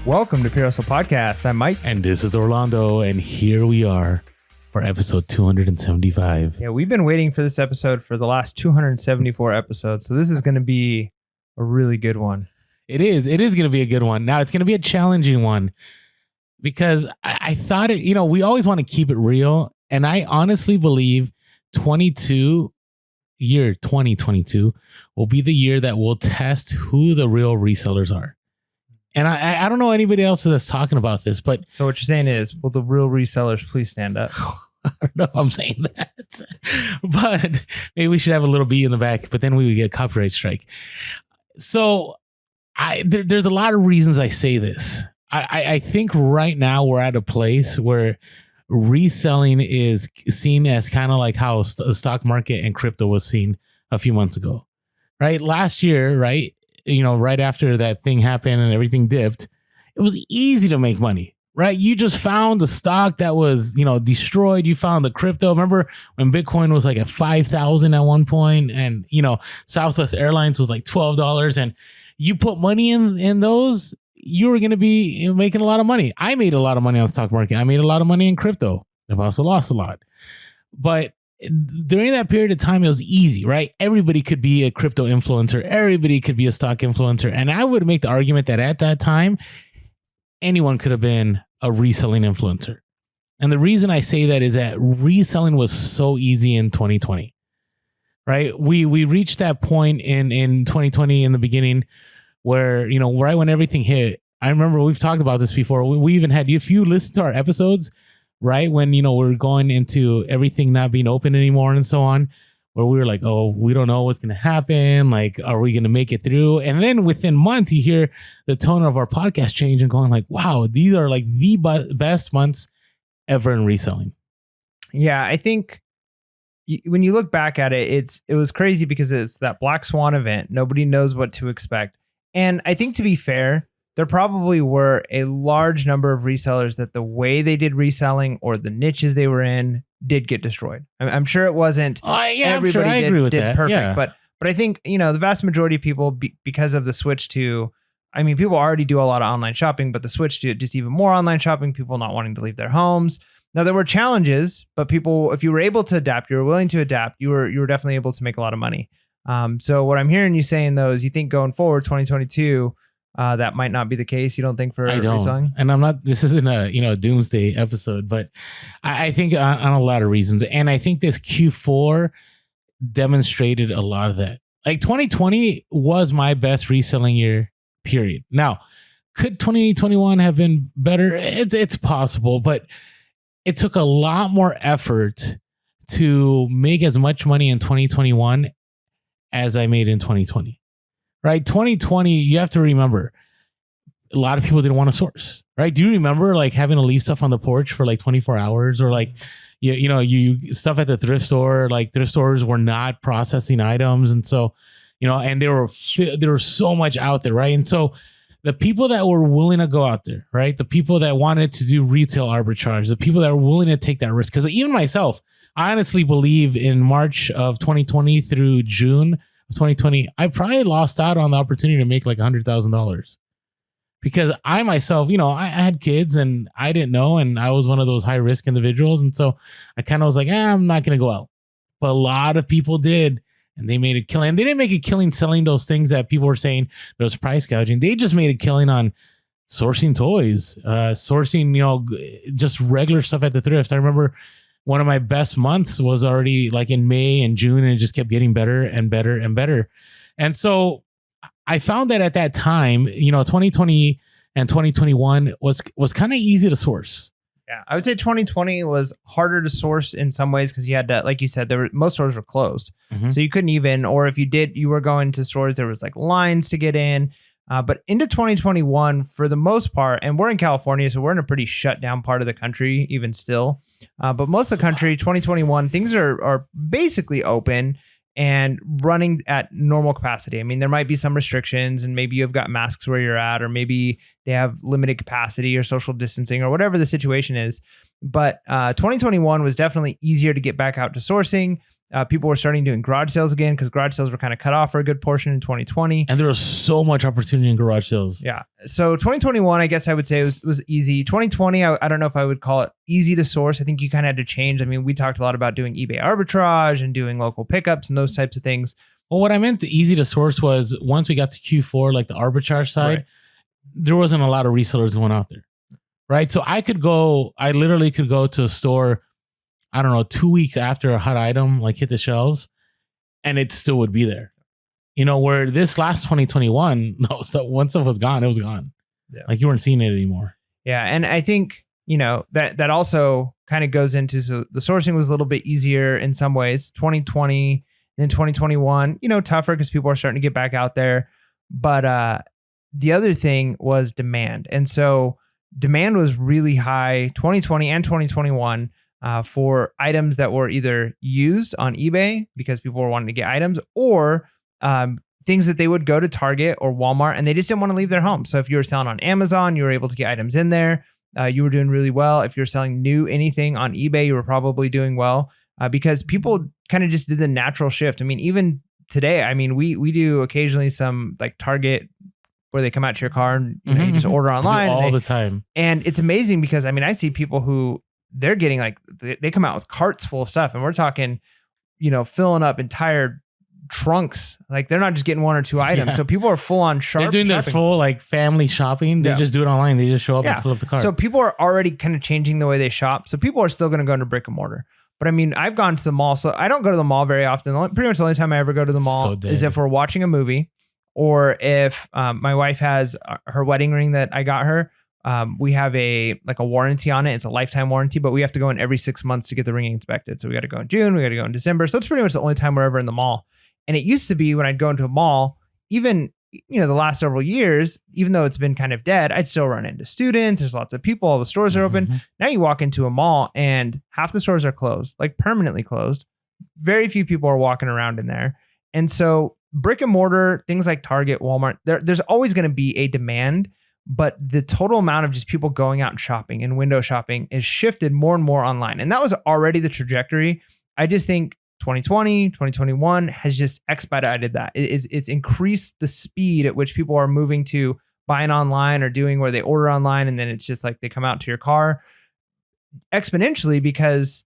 Welcome to Pure Hustle Podcast. I'm Mike. And this is Orlando. And here we are for episode 275. Yeah, we've been waiting for this episode for the last 274 episodes. So this is going to be a really good one. It is. It is going to be a good one. Now, it's going to be a challenging one because I thought it, we always want to keep it real. And I honestly believe 2022 will be the year that we'll test who the real resellers are. And I don't know anybody else that's talking about this, but... So what you're saying is, will the real resellers please stand up? I don't know if I'm saying that, but maybe we should have a little B in the back, but then we would get a copyright strike. So there's a lot of reasons I say this. I think right now we're at a place where reselling is seen as kind of like how the stock market and crypto was seen a few months ago, right? Last year, right? Right after that thing happened and everything dipped, it was easy to make money, right? You just found the stock that was, destroyed. You found the crypto. Remember when Bitcoin was like at 5,000 at one point, and, Southwest Airlines was like $12, and you put money in those, you were going to be making a lot of money. I made a lot of money on the stock market. I made a lot of money in crypto. I've also lost a lot. But during that period of time, it was easy, right? Everybody could be a crypto influencer. Everybody could be a stock influencer. And I would make the argument that at that time, anyone could have been a reselling influencer. And the reason I say that is that reselling was so easy in 2020, right? We reached that point in 2020 in the beginning where, right when everything hit. I remember we've talked about this before. We even had, if you listen to our episodes, right when, we're going into everything not being open anymore and so on, where we were like, oh, we don't know what's going to happen. Like, are we going to make it through? And then within months, you hear the tone of our podcast change and going like, wow, these are like the best months ever in reselling. Yeah, I think when you look back at it, it was crazy because it's that black swan event. Nobody knows what to expect. And I think, to be fair, there probably were a large number of resellers that the way they did reselling or the niches they were in did get destroyed. I'm sure it wasn't everybody I agree with did that. perfect, Yeah. but I think, the vast majority of people, because of the switch to, people already do a lot of online shopping, but the switch to just even more online shopping, people not wanting to leave their homes. Now, there were challenges, but people, if you were able to adapt, you were willing to adapt, you were definitely able to make a lot of money. So what I'm hearing you saying, though, is you think going forward, 2022, that might not be the case. You don't think for reselling? And I'm not, this isn't a doomsday episode, but I think on a lot of reasons. And I think this Q4 demonstrated a lot of that. Like 2020 was my best reselling year, period. Now, could 2021 have been better? It's possible, but it took a lot more effort to make as much money in 2021 as I made in 2020. Right, 2020, you have to remember, a lot of people didn't want to source, right? Do you remember like having to leave stuff on the porch for like 24 hours or like, you stuff at the thrift store, like thrift stores were not processing items. And so, and there were so much out there, right? And so the people that were willing to go out there, right? The people that wanted to do retail arbitrage, the people that were willing to take that risk. Because even myself, I honestly believe in March of 2020 through June 2020, I probably lost out on the opportunity to make like $100,000 because I myself, I had kids and I didn't know, and I was one of those high risk individuals, and so I kind of was like, I'm not gonna go out. But a lot of people did, and they made a killing. And they didn't make a killing selling those things that people were saying there was price gouging. They just made a killing on sourcing toys, sourcing, just regular stuff at the thrift. I remember one of my best months was already like in May and June, and it just kept getting better and better and better. And so I found that at that time, 2020 and 2021 was kind of easy to source. Yeah, I would say 2020 was harder to source in some ways because you had to, like you said, most stores were closed. Mm-hmm. So you couldn't even, or if you did, you were going to stores, there was like lines to get in. But into 2021, for the most part, and we're in California, so we're in a pretty shut down part of the country, even still. But most of the country, 2021, things are basically open and running at normal capacity. I mean, there might be some restrictions, and maybe you've got masks where you're at, or maybe they have limited capacity or social distancing or whatever the situation is. But 2021 was definitely easier to get back out to sourcing. People were starting doing garage sales again because garage sales were kind of cut off for a good portion in 2020. And there was so much opportunity in garage sales. Yeah. So 2021, I guess I would say was easy. 2020, I don't know if I would call it easy to source. I think you kind of had to change. I mean, we talked a lot about doing eBay arbitrage and doing local pickups and those types of things. Well, what I meant the easy to source was once we got to Q4, like the arbitrage side, Right. there wasn't a lot of resellers going out there. Right. So I literally could go to a store, I don't know, 2 weeks after a hot item like hit the shelves, and it still would be there. Where this last 2021, no, so once stuff was gone, it was gone. Yeah. Like you weren't seeing it anymore. Yeah. And I think, that also kind of goes into, so the sourcing was a little bit easier in some ways. 2020 and 2021, tougher because people are starting to get back out there. But the other thing was demand. And so demand was really high 2020 and 2021 for items that were either used on eBay because people were wanting to get items, or things that they would go to Target or Walmart and they just didn't want to leave their home. So if you were selling on Amazon, you were able to get items in there. You were doing really well. If you're selling new anything on eBay, you were probably doing well because people kind of just did the natural shift. I mean, even today, I mean, we do occasionally some like Target where they come out to your car and you just order online all the time. And it's amazing because I mean, I see people who they're getting like, they come out with carts full of stuff and we're talking, filling up entire trunks. Like they're not just getting one or two items. Yeah. So people are full on They're doing their full like family shopping. They just do it online. They just show up and fill up the cart. So people are already kind of changing the way they shop. So people are still going to go into brick and mortar. But I mean, I've gone to the mall. So I don't go to the mall very often. Pretty much the only time I ever go to the mall is if we're watching a movie. Or if my wife has her wedding ring that I got her, we have a warranty on it. It's a lifetime warranty, but we have to go in every 6 months to get the ring inspected. So we got to go in June, we got to go in December. So that's pretty much the only time we're ever in the mall. And it used to be when I'd go into a mall, even the last several years, even though it's been kind of dead, I'd still run into students. There's lots of people. All the stores are open. Now you walk into a mall and half the stores are closed, like permanently closed. Very few people are walking around in there. And so brick and mortar, things like Target, Walmart, there's always going to be a demand, but the total amount of just people going out and shopping and window shopping is shifted more and more online. And that was already the trajectory. I just think 2020, 2021 has just expedited that. It's increased the speed at which people are moving to buying online or doing where they order online. And then it's just like they come out to your car exponentially because,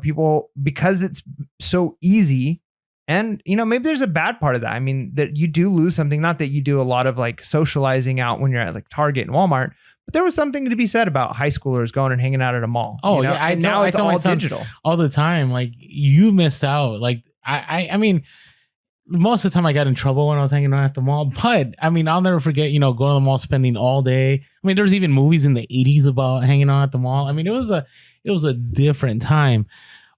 people, because it's so easy. And, maybe there's a bad part of that. I mean, that you do lose something, not that you do a lot of like socializing out when you're at like Target and Walmart, but there was something to be said about high schoolers going and hanging out at a mall. Oh, yeah. I know it's all digital all the time. Like you missed out. Like I mean, most of the time I got in trouble when I was hanging out at the mall, but I mean, I'll never forget, going to the mall, spending all day. I mean, there's even movies in the 80s about hanging out at the mall. I mean, it was a different time.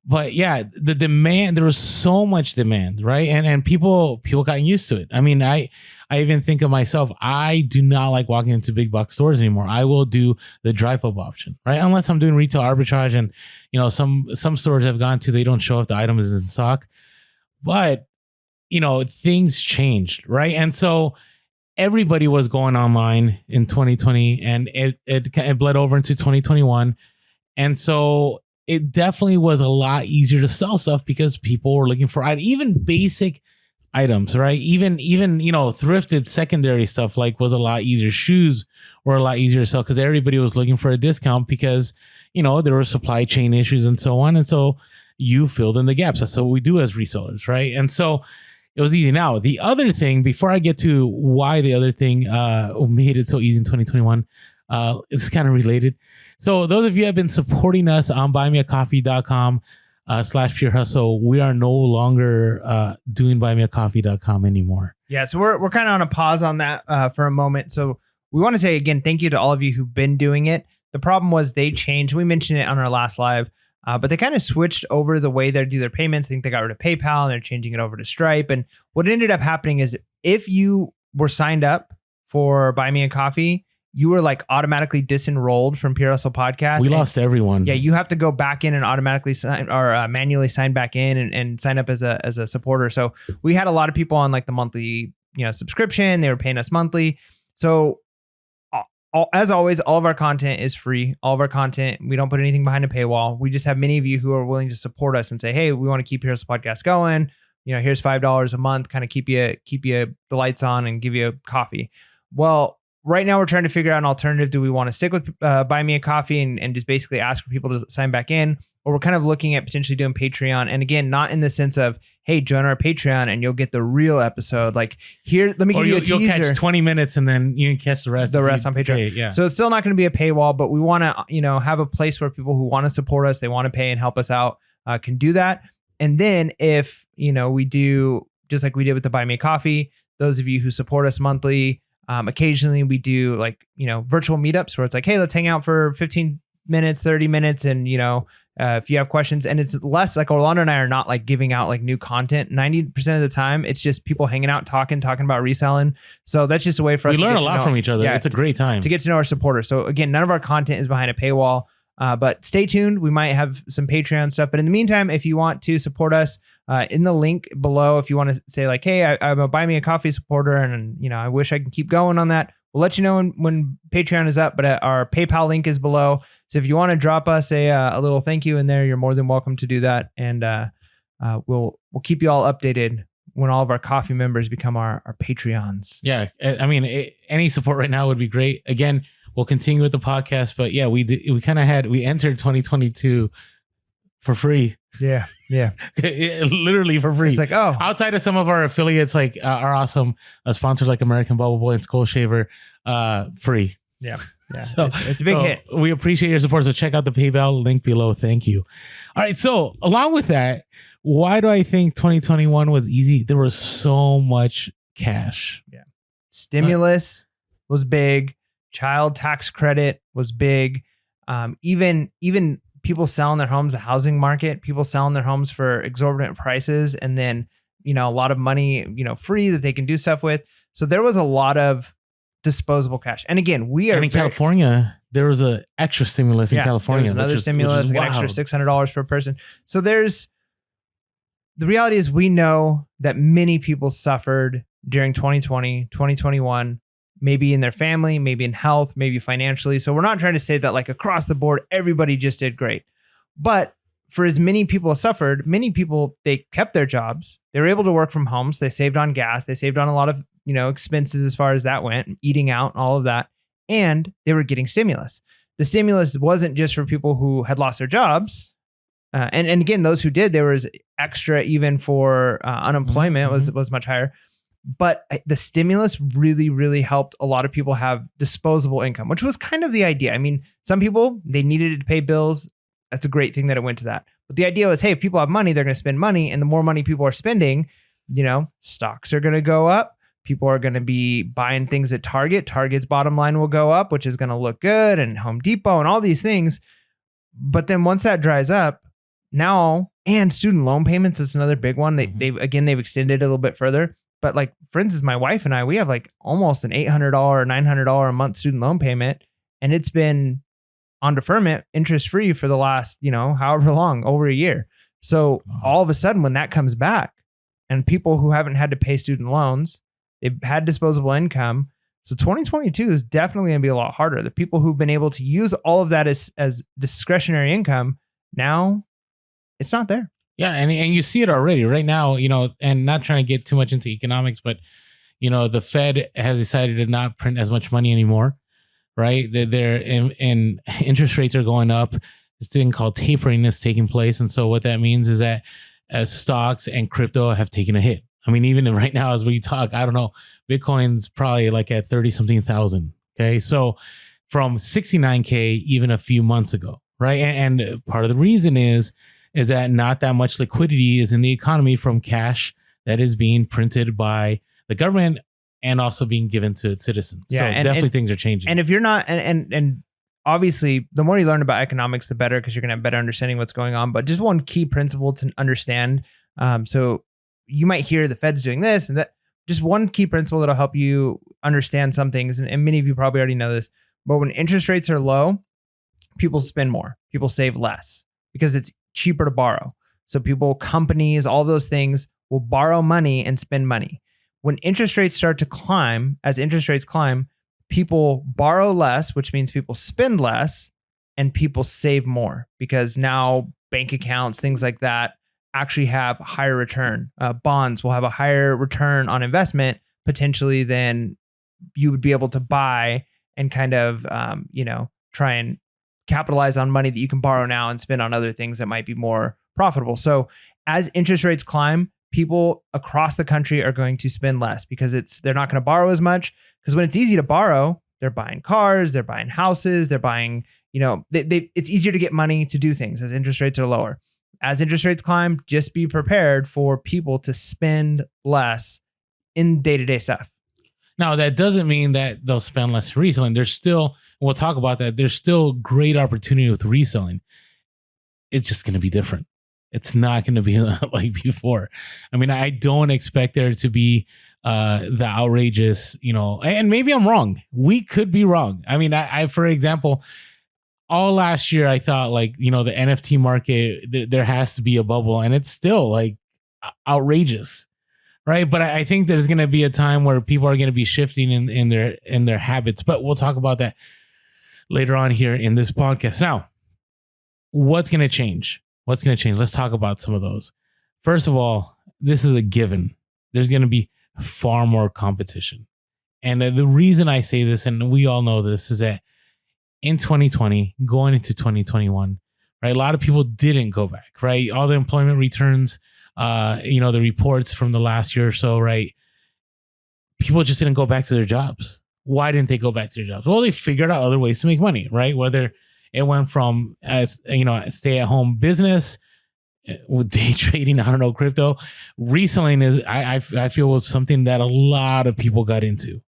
But yeah, the demand, there was so much demand, right? And people got used to it. I mean, I even think of myself, I do not like walking into big box stores anymore. I will do the drive up option, right? Unless I'm doing retail arbitrage and, some stores I've gone to, they don't show up the item is in stock. But, things changed, right? And so everybody was going online in 2020 and it bled over into 2021. And so it definitely was a lot easier to sell stuff because people were looking for even basic items, right? Even thrifted secondary stuff like was a lot easier. Shoes were a lot easier to sell because everybody was looking for a discount because, there were supply chain issues and so on. And so you filled in the gaps. That's what we do as resellers, right? And so it was easy. Now, the other thing, before I get to why the other thing made it so easy in 2021, it's kind of related. So those of you who have been supporting us on buymeacoffee.com /pure hustle, we are no longer doing buymeacoffee.com anymore. Yeah. So we're kind of on a pause on that for a moment. So we want to say again, thank you to all of you who've been doing it. The problem was they changed. We mentioned it on our last live, but they kind of switched over the way they do their payments. I think they got rid of PayPal and they're changing it over to Stripe. And what ended up happening is if you were signed up for Buy Me a Coffee, you were like automatically disenrolled from Pure Hustle Podcast. We lost everyone. Yeah, you have to go back in and automatically sign or manually sign back in and sign up as a supporter. So we had a lot of people on like the monthly subscription. They were paying us monthly. So as always, all of our content is free. All of our content, we don't put anything behind a paywall. We just have many of you who are willing to support us and say, hey, we want to keep Here's the Podcast going. Here's $5 a month, kind of keep you the lights on and give you a coffee. Well, right now we're trying to figure out an alternative. Do we want to stick with Buy Me a Coffee and just basically ask for people to sign back in? Or we're kind of looking at potentially doing Patreon. And again, not in the sense of, hey, join our Patreon and you'll get the real episode. Like here, let me give you a teaser. You'll catch 20 minutes and then you can catch the rest. On Patreon. Yeah. So it's still not going to be a paywall, but we want to, have a place where people who want to support us, they want to pay and help us out, can do that. And then if, we do just like we did with the Buy Me a Coffee, those of you who support us monthly, occasionally we do virtual meetups where it's like, hey, let's hang out for 15 minutes, 30 minutes. And, if you have questions, and it's less like Orlando and I are not like giving out like new content 90% of the time. It's just people hanging out, talking about reselling. So that's just a way for us to learn a lot from each other. Yeah, it's a great time to get to know our supporters. So again, none of our content is behind a paywall, but stay tuned. We might have some Patreon stuff, but in the meantime, if you want to support us, in the link below, if you want to say like, hey, I'm a Buy Me a Coffee supporter and I wish I can keep going on that, we'll let you know when Patreon is up, but our PayPal link is below. So if you want to drop us a little thank you in there, you're more than welcome to do that. And we'll keep you all updated when all of our coffee members become our Patreons. Yeah. I mean, any support right now would be great. Again, we'll continue with the podcast, but yeah, we entered 2022 for free. Yeah. Yeah. Literally for free. It's like, outside of some of our affiliates, like our awesome sponsors like American Bubble Boy and Skull Shaver, free. Yeah. Yeah. So it's a big hit. We appreciate your support. So check out the PayPal link below. Thank you. All right. So along with that, why do I think 2021 was easy? There was so much cash. Yeah. Stimulus was big. Child tax credit was big. Even people selling their homes, the housing market, people selling their homes for exorbitant prices, and then, a lot of money, free that they can do stuff with. So there was a lot of disposable cash. And again, we are in California, there was an extra stimulus in California. There was another stimulus, like an extra $600 per person. So the reality is we know that many people suffered during 2020, 2021, maybe in their family, maybe in health, maybe financially. So we're not trying to say that like across the board, everybody just did great. But for as many people suffered, many people, they kept their jobs. They were able to work from home. So they saved on gas. They saved on a lot of, expenses as far as that went, eating out, all of that. And they were getting stimulus. The stimulus wasn't just for people who had lost their jobs. And again, those who did, there was extra even for unemployment was much higher. But the stimulus really, really helped a lot of people have disposable income, which was kind of the idea. I mean, some people, they needed it to pay bills. That's a great thing that it went to that. But the idea was, hey, if people have money, they're going to spend money. And the more money people are spending, stocks are going to go up. People are going to be buying things at Target. Target's bottom line will go up, which is going to look good, and Home Depot and all these things. But then once that dries up, now, and student loan payments is another big one. They've extended it a little bit further. But like, for instance, my wife and I, we have like almost an $800 or $900 a month student loan payment. And it's been on deferment, interest free for the last, however long, over a year. So all of a sudden, when that comes back and people who haven't had to pay student loans, they've had disposable income. So 2022 is definitely going to be a lot harder. The people who've been able to use all of that as discretionary income, now it's not there. Yeah. And you see it already right now, and not trying to get too much into economics, but, the Fed has decided to not print as much money anymore, right? They're in interest rates are going up. This thing called tapering is taking place. And so what that means is that stocks and crypto have taken a hit. I mean, even right now, as we talk, I don't know, Bitcoin's probably like at 30-something thousand. Okay. So from 69K even a few months ago, right? And part of the reason is that not that much liquidity is in the economy from cash that is being printed by the government and also being given to its citizens. Yeah, so definitely things are changing. And if you're not, and obviously the more you learn about economics, the better, because you're going to have better understanding what's going on. But just one key principle to understand. So you might hear the Fed's doing this and that. Just one key principle that'll help you understand some things. And many of you probably already know this, but when interest rates are low, people spend more, people save less because it's cheaper to borrow. So people, companies, all those things will borrow money and spend money. When interest rates start to climb, as interest rates climb, people borrow less, which means people spend less, and people save more because now bank accounts, things like that, actually have higher return. Bonds will have a higher return on investment potentially than you would be able to buy and kind of, try and capitalize on money that you can borrow now and spend on other things that might be more profitable. So as interest rates climb, people across the country are going to spend less because they're not going to borrow as much, because when it's easy to borrow, they're buying cars, they're buying houses, they're buying, it's easier to get money to do things as interest rates are lower. As interest rates climb, just be prepared for people to spend less in day-to-day stuff. Now, that doesn't mean that they'll spend less reselling. There's still, we'll talk about that. There's still great opportunity with reselling. It's just going to be different. It's not going to be like before. I mean, I don't expect there to be the outrageous, and maybe I'm wrong. We could be wrong. I mean, I for example, all last year, I thought the NFT market, there has to be a bubble, and it's still like outrageous. Right. But I think there's going to be a time where people are going to be shifting in their habits. But we'll talk about that later on here in this podcast. Now, what's going to change? What's going to change? Let's talk about some of those. First of all, this is a given. There's going to be far more competition. And the reason I say this, and we all know this, is that in 2020, going into 2021, right, a lot of people didn't go back, right? All the employment returns, the reports from the last year or so, right? People just didn't go back to their jobs. Why didn't they go back to their jobs? Well, they figured out other ways to make money, right? Whether it went from a stay-at-home business with day trading, I don't know, crypto. Reselling is, I feel, was something that a lot of people got into,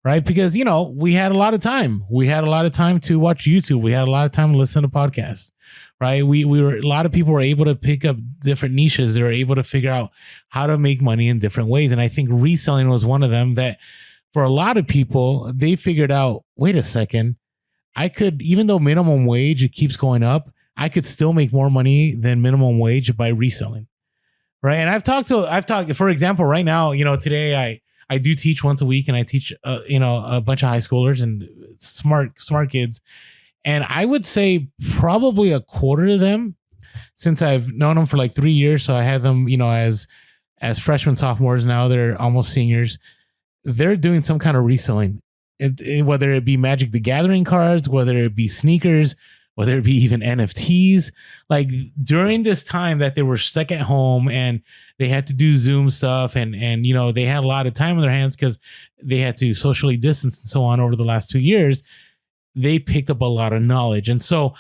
right? Because, we had a lot of time. We had a lot of time to watch YouTube. We had a lot of time to listen to podcasts, right? We were, a lot of people were able to pick up different niches. They were able to figure out how to make money in different ways. And I think reselling was one of them that for a lot of people, they figured out, wait a second, I could, even though minimum wage, it keeps going up, I could still make more money than minimum wage by reselling. Right. And I've talked, for example, right now, today I do teach once a week, and I teach, a bunch of high schoolers and smart kids. And I would say probably a quarter of them, since I've known them for like 3 years. So I had them, as freshmen, sophomores. Now they're almost seniors. They're doing some kind of reselling, whether it be Magic the Gathering cards, whether it be sneakers, whether it be even NFTs. Like during this time that they were stuck at home and they had to do Zoom stuff and they had a lot of time on their hands because they had to socially distance and so on over the last 2 years, they picked up a lot of knowledge. And so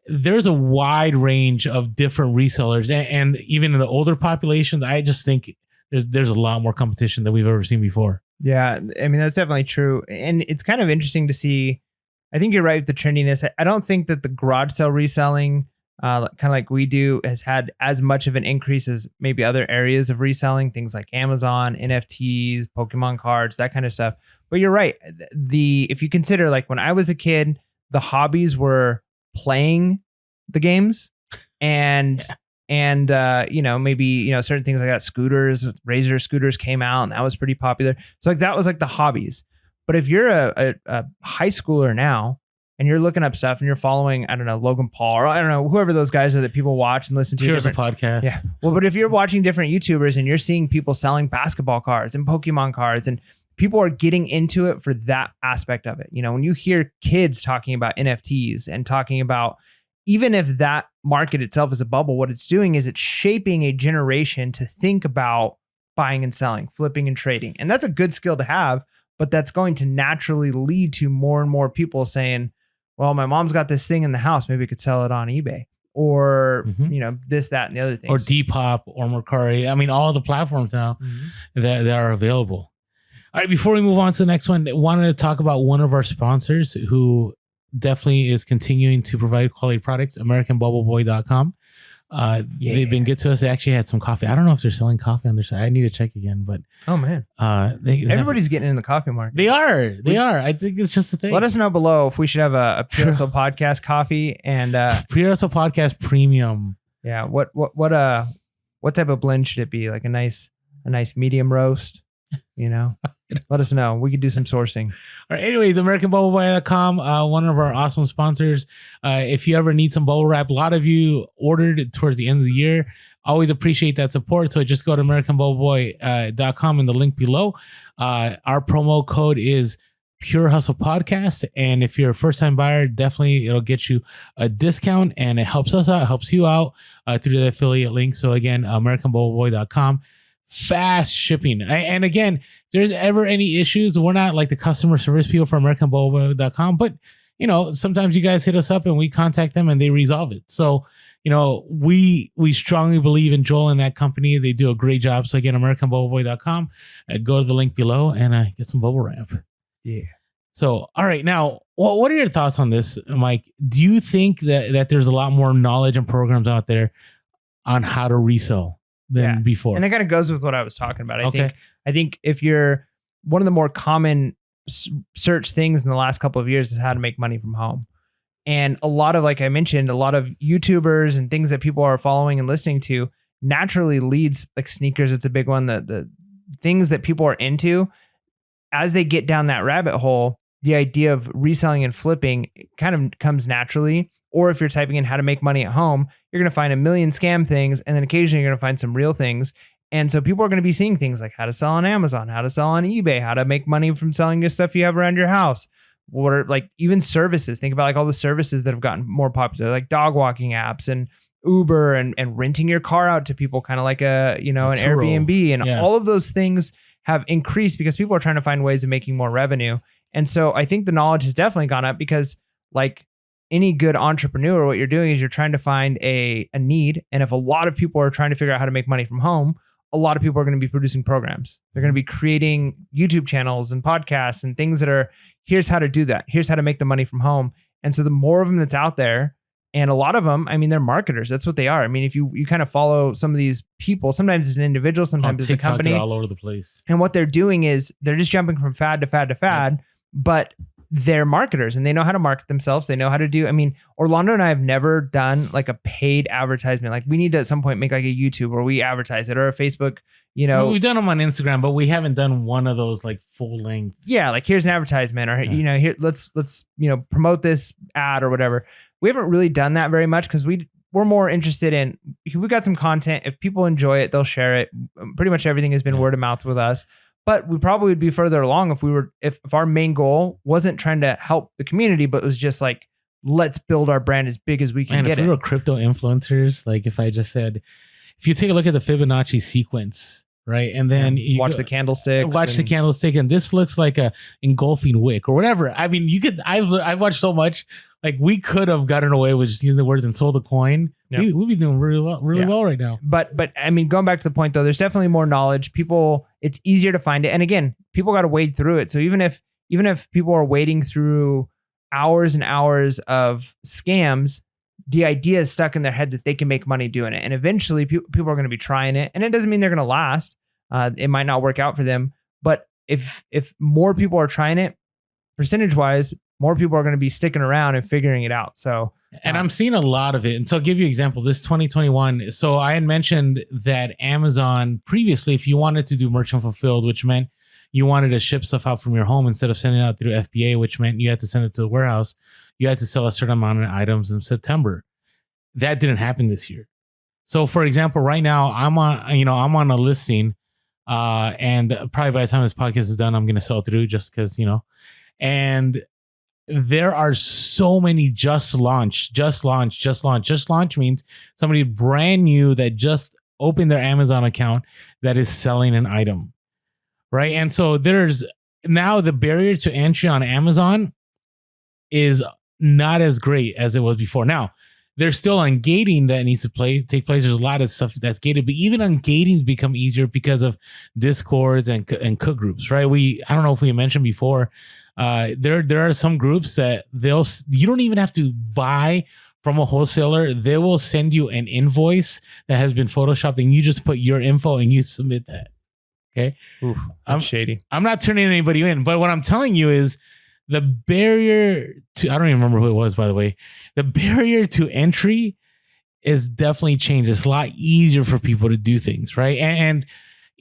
there's a wide range of different resellers, and even in the older populations, I just think there's a lot more competition than we've ever seen before. Yeah, I mean, that's definitely true. And it's kind of interesting to see. I think you're right with the trendiness. I don't think that the garage sale reselling, kind of like we do, has had as much of an increase as maybe other areas of reselling, things like Amazon, NFTs, Pokemon cards, that kind of stuff. But you're right. If you consider, like when I was a kid, the hobbies were playing the games and maybe, certain things like that. Scooters, Razor scooters came out, and that was pretty popular. So like that was like the hobbies. But if you're a high schooler now and you're looking up stuff and you're following, I don't know, Logan Paul, or I don't know, whoever those guys are that people watch and listen to. Here's a podcast. Yeah. Well, but if you're watching different YouTubers and you're seeing people selling basketball cards and Pokemon cards, and people are getting into it for that aspect of it. When you hear kids talking about NFTs and talking about, even if that market itself is a bubble, what it's doing is it's shaping a generation to think about buying and selling, flipping and trading. And that's a good skill to have, but that's going to naturally lead to more and more people saying, well, my mom's got this thing in the house, maybe I could sell it on eBay, or, this, that, and the other things. Or Depop or Mercari. I mean, all the platforms now that are available. All right, before we move on to the next one, I wanted to talk about one of our sponsors who definitely is continuing to provide quality products, AmericanBubbleBoy.com. They've been good to us. They actually had some coffee. I don't know if they're selling coffee on their side. I need to check again, but oh man, everybody's getting in the coffee market. They are. I think it's just a thing. Let us know below if we should have a Pure Hustle Podcast coffee and Pure Hustle Podcast Premium. Yeah. What type of blend should it be? Like a nice medium roast, Let us know. We could do some sourcing. All right. Anyways, AmericanBubbleBuy.com, one of our awesome sponsors. If you ever need some bubble wrap, a lot of you ordered towards the end of the year. Always appreciate that support. So just go to AmericanBubbleBuy.com in the link below. Our promo code is Pure Hustle Podcast. And if you're a first-time buyer, definitely it'll get you a discount, and it helps us out, helps you out through the affiliate link. So again, AmericanBubbleBuy.com. Fast shipping. And again, if there's ever any issues, we're not like the customer service people for AmericanBubbleBuy.com, but sometimes you guys hit us up and we contact them and they resolve it. So, we strongly believe in Joel and that company. They do a great job. So again, AmericanBubbleBuy.com, go to the link below and get some bubble wrap. Yeah. So, all right. Now, what are your thoughts on this, Mike? Do you think that there's a lot more knowledge and programs out there on how to resell than before? And that kind of goes with what I was talking about. I think if you're one of the more common search things in the last couple of years is how to make money from home. And a lot of, like I mentioned, a lot of YouTubers and things that people are following and listening to naturally leads, like sneakers. It's a big one. The things that people are into, as they get down that rabbit hole, the idea of reselling and flipping kind of comes naturally. Or if you're typing in how to make money at home, you're going to find a million scam things. And then occasionally you're going to find some real things. And so people are going to be seeing things like how to sell on Amazon, how to sell on eBay, how to make money from selling your stuff you have around your house. Or like even services. Think about like all the services that have gotten more popular, like dog walking apps and Uber and renting your car out to people, kind of like an Airbnb. And all of those things have increased because people are trying to find ways of making more revenue. And so I think the knowledge has definitely gone up because, like any good entrepreneur, what you're doing is you're trying to find a need. And if a lot of people are trying to figure out how to make money from home, a lot of people are going to be producing programs. They're going to be creating YouTube channels and podcasts and things that are, here's how to do that. Here's how to make the money from home. And so the more of them that's out there, and a lot of them, I mean, they're marketers. That's what they are. I mean, if you kind of follow some of these people, sometimes it's an individual, sometimes it's a company. They're all over the place. And what they're doing is they're just jumping from fad to fad to fad, but they're marketers and they know how to market themselves. They know how to do, I mean, Orlando and I have never done like a paid advertisement. Like we need to at some point make like a YouTube where we advertise it, or a Facebook, we've done them on Instagram, but we haven't done one of those like full length. Yeah. Like here's an advertisement, or, here, let's, promote this ad or whatever. We haven't really done that very much because we're more interested in, we got some content. If people enjoy it, they'll share it. Pretty much everything has been word of mouth with us. But we probably would be further along if our main goal wasn't trying to help the community, but it was just like, let's build our brand as big as we can get it. If we were crypto influencers, like if I just said, if you take a look at the Fibonacci sequence, right? And then you watch the candlestick. The candlestick, and this looks like a engulfing wick or whatever. I mean, I've watched so much. Like we could have gotten away with just using the words and sold a coin. Yep. We'd be doing really well right now. But I mean, going back to the point though, there's definitely more knowledge. People, it's easier to find it. And again, people got to wade through it. So even if people are wading through hours and hours of scams, the idea is stuck in their head that they can make money doing it. And eventually people are going to be trying it. And it doesn't mean they're going to last. It might not work out for them. But if more people are trying it, percentage wise, more people are going to be sticking around and figuring it out. So, and I'm seeing a lot of it. And so I'll give you examples. This 2021. So I had mentioned that Amazon previously, if you wanted to do merchant fulfilled, which meant you wanted to ship stuff out from your home instead of sending it out through FBA, which meant you had to send it to the warehouse, you had to sell a certain amount of items in September. That didn't happen this year. So for example, right now I'm on a listing, and probably by the time this podcast is done, I'm going to sell through just because, and there are so many just launch means somebody brand new that just opened their Amazon account that is selling an item, right? And so there's now the barrier to entry on Amazon is not as great as it was before. Now, there's still ungating that needs to take place. There's a lot of stuff that's gated, but even ungating's become easier because of Discords and cook groups, right? I don't know if we mentioned before, there are some groups that you don't even have to buy from a wholesaler. They will send you an invoice that has been photoshopped and you just put your info and you submit that. Okay. Oof, that's shady. I'm not turning anybody in, but what I'm telling you is the barrier to, I don't even remember who it was, by the way, the barrier to entry is definitely changed. It's a lot easier for people to do things, right? And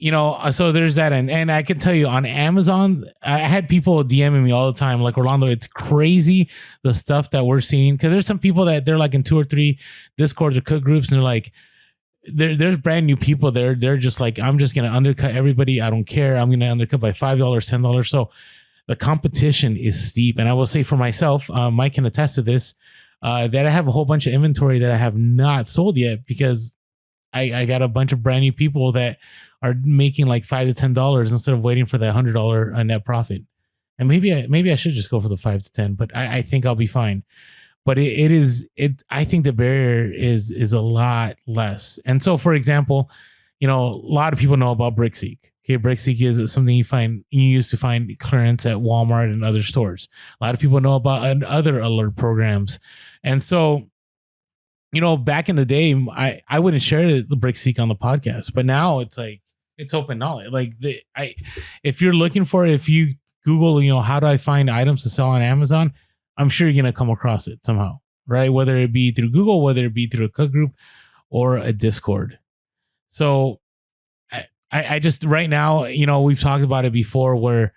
so there's that. And I can tell you on Amazon, I had people DMing me all the time, like, Orlando, it's crazy the stuff that we're seeing. Cause there's some people that they're like in 2 or 3 Discords or cook groups, and they're like, there's brand new people there. They're just like, I'm just going to undercut everybody. I don't care. I'm going to undercut by $5, $10. So the competition is steep. And I will say for myself, Mike can attest to this, that I have a whole bunch of inventory that I have not sold yet because I got a bunch of brand new people that are making like $5 to $10 instead of waiting for that $100 net profit. And maybe I should just go for the 5 to 10, but I think I'll be fine. But I think the barrier is a lot less. And so, for example, a lot of people know about BrickSeek. Okay, BrickSeek is something you used to find clearance at Walmart and other stores. A lot of people know about other alert programs. And so, back in the day, I wouldn't share the BrickSeek on the podcast, but now it's like, it's open knowledge. Like if you're looking for it, if you Google, how do I find items to sell on Amazon? I'm sure you're going to come across it somehow, right? Whether it be through Google, whether it be through a cook group or a Discord. So I just, right now, we've talked about it before where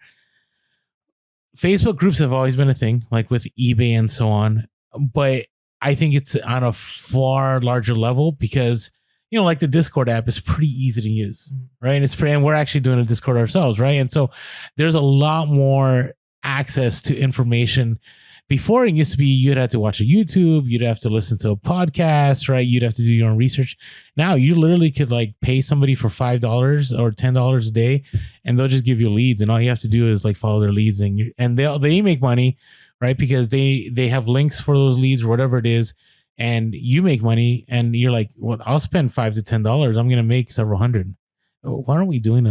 Facebook groups have always been a thing, like with eBay and so on. But I think it's on a far larger level because, like the Discord app is pretty easy to use, right? And we're actually doing a Discord ourselves, right? And so there's a lot more access to information. Before, it used to be you'd have to watch a YouTube, you'd have to listen to a podcast, right? You'd have to do your own research. Now you literally could like pay somebody for $5 or $10 a day, and they'll just give you leads, and all you have to do is like follow their leads, and they make money, right? Because they have links for those leads or whatever it is, and you make money, and you're like, well, I'll spend $5 to $10. I'm gonna make several hundred. Why aren't we doing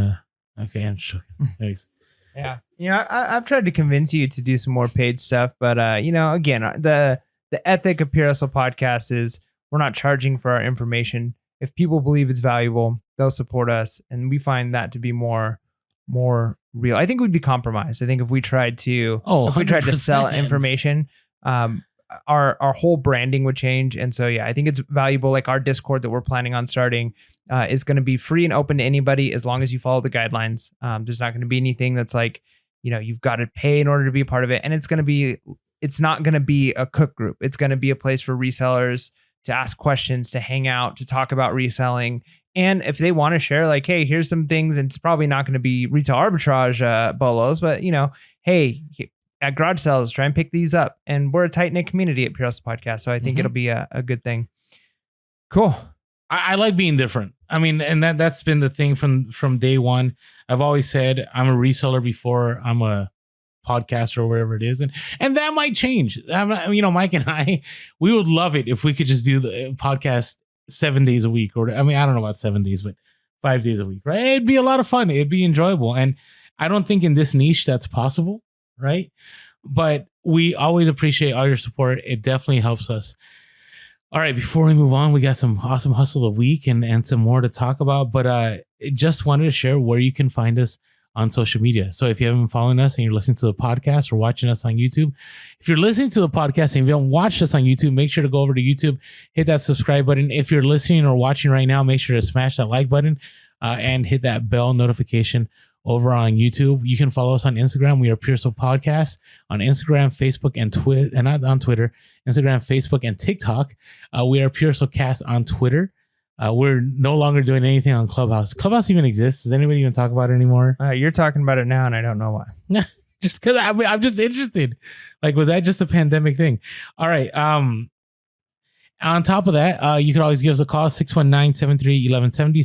okay? I'm joking. Thanks. Yeah. I've tried to convince you to do some more paid stuff, but again, the ethic of Pure Hustle Podcast is we're not charging for our information. If people believe it's valuable, they'll support us, and we find that to be more real. I think we'd be compromised. I think if we tried to sell information, our whole branding would change. And so, I think it's valuable. Like our Discord that we're planning on starting is going to be free and open to anybody as long as you follow the guidelines. There's not going to be anything that's like, you've got to pay in order to be a part of it. And it's not going to be a cook group. It's going to be a place for resellers to ask questions, to hang out, to talk about reselling. And if they want to share, like, hey, here's some things, and it's probably not going to be retail arbitrage bolos, but hey, at garage sales, try and pick these up. And we're a tight knit community at Pure Hustle Podcast, so I think it'll be a good thing. Cool. I like being different. I mean, and that's been the thing from day one. I've always said I'm a reseller before I'm a podcaster or wherever it is, and that might change. Mike and I, we would love it if we could just do the podcast 7 days a week, or I don't know about 7 days, but 5 days a week, right? It'd be a lot of fun. It'd be enjoyable, and I don't think in this niche that's possible, right? But we always appreciate all your support. It definitely helps us. All right, before we move on, we got some awesome hustle of the week and some more to talk about, but just wanted to share where you can find us on social media. So if you haven't been following us and you're listening to the podcast or watching us on YouTube, if you're listening to the podcast and if you haven't watched us on YouTube, make sure to go over to YouTube, hit that subscribe button. If you're listening or watching right now, make sure to smash that like button and hit that bell notification over on YouTube. You can follow us on Instagram. We are Pure Hustle Podcast on Instagram, Facebook, and Twitter, and not on Twitter, Instagram, Facebook, and TikTok. We are Pure Hustle Cast on Twitter. We're no longer doing anything on Clubhouse. Clubhouse even exists. Does anybody even talk about it anymore? You're talking about it now, and I don't know why. Just because I'm just interested. Like, was that just a pandemic thing? All right. On top of that, you could always give us a call, 619-73-1170,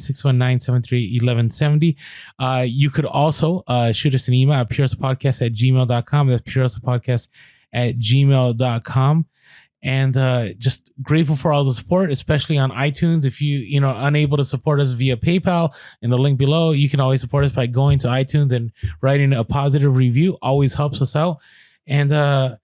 619-73-1170. You could also shoot us an email at purehustlepodcast@gmail.com. That's purehustlepodcast@gmail.com. And just grateful for all the support, especially on iTunes. If you unable to support us via PayPal, in the link below, you can always support us by going to iTunes and writing a positive review. Always helps us out. And I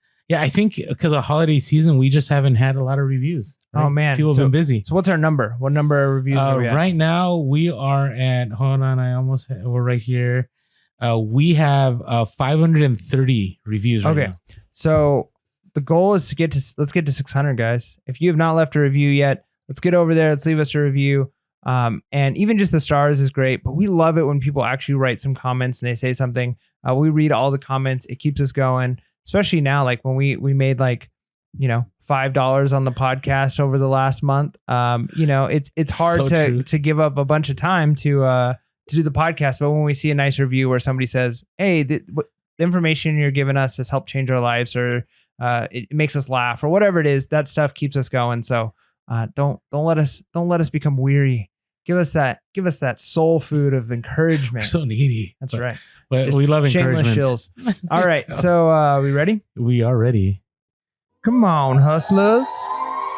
think because of holiday season, we just haven't had a lot of reviews. Right? Oh man, people have been busy. So what's our number? What number of reviews are we at? Right now we are at. Hold on, we're right here. We have 530 reviews right now. So the goal is let's get to 600, guys. If you have not left a review yet, let's get over there. Let's leave us a review. And even just the stars is great, but we love it when people actually write some comments and they say something. We read all the comments. It keeps us going, especially now, like when we made like, $5 on the podcast over the last month. It's hard to give up a bunch of time to do the podcast. But when we see a nice review where somebody says, hey, the information you're giving us has helped change our lives, or it makes us laugh, or whatever it is, that stuff keeps us going. So don't let us become weary. Give us that soul food of encouragement. We're so needy. That's right. But we love encouragement. Shills. All right. So are we ready? We are ready. Come on, hustlers.